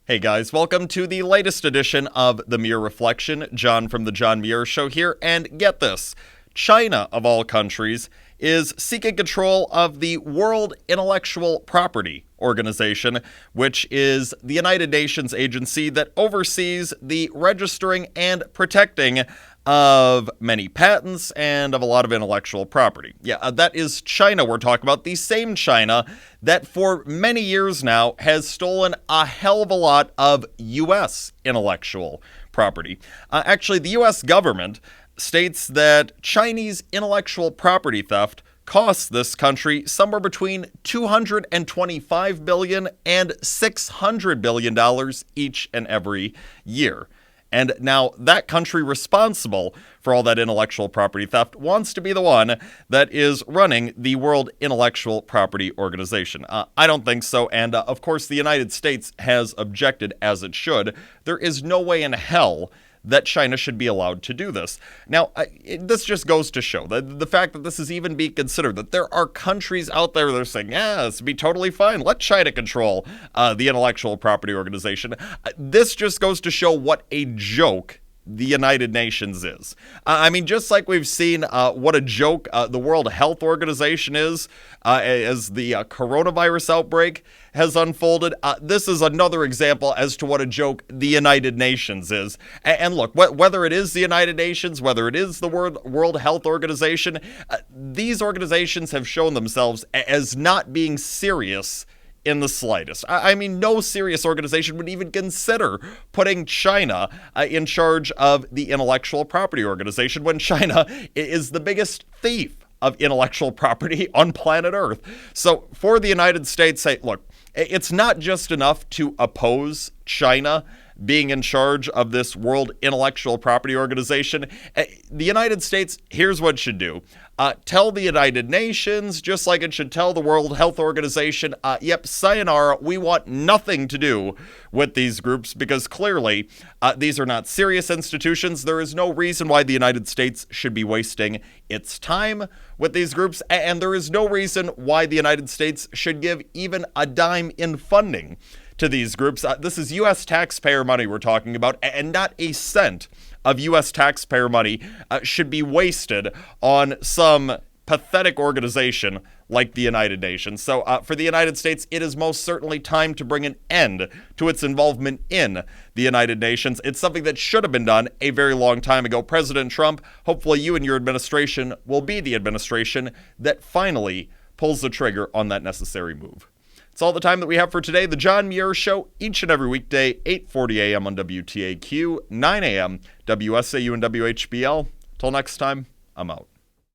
Hey guys, welcome to the latest edition of the Muir Reflection. John from the John Muir Show here, and get this. China, of all countries, is seeking control of the World Intellectual Property Organization, which is the United Nations agency that oversees the registering and protecting of many patents and of a lot of intellectual property. Yeah, that is China we're talking about, the same China that for many years now has stolen a hell of a lot of U.S. intellectual property. Actually, the U.S. government states that Chinese intellectual property theft costs this country somewhere between $225 billion and $600 billion each and every year. And now that country responsible for all that intellectual property theft wants to be the one that is running the World Intellectual Property Organization. I don't think so. And of course, the United States has objected, as it should. There is no way in hell that China should be allowed to do this. Now, this just goes to show that the fact that this is even being considered, that there are countries out there that are saying, yeah, this would be totally fine. Let China control the Intellectual Property Organization. This just goes to show what a joke the United Nations is. I mean, just like we've seen what a joke the World Health Organization is as the coronavirus outbreak has unfolded, this is another example as to what a joke the United Nations is. And look, whether it is the United Nations, whether it is the World Health Organization, these organizations have shown themselves as not being serious in the slightest. I mean, no serious organization would even consider putting China in charge of the Intellectual Property Organization when China is the biggest thief of intellectual property on planet Earth. So for the United States, say, look, it's not just enough to oppose China being in charge of this World Intellectual Property Organization. The United States, here's what it should do. Tell the United Nations, just like it should tell the World Health Organization, yep, sayonara, we want nothing to do with these groups, because clearly these are not serious institutions. There is no reason why the United States should be wasting its time with these groups, and there is no reason why the United States should give even a dime in funding to these groups. This is U.S. taxpayer money we're talking about, and not a cent of U.S. taxpayer money should be wasted on some pathetic organization like the United Nations. So for the United States, it is most certainly time to bring an end to its involvement in the United Nations. It's something that should have been done a very long time ago. President Trump, hopefully you and your administration will be the administration that finally pulls the trigger on that necessary move. It's all the time that we have for today. The John Muir Show, each and every weekday, 8:40 a.m. on WTAQ, 9 a.m. WSAU and WHBL. Till next time, I'm out.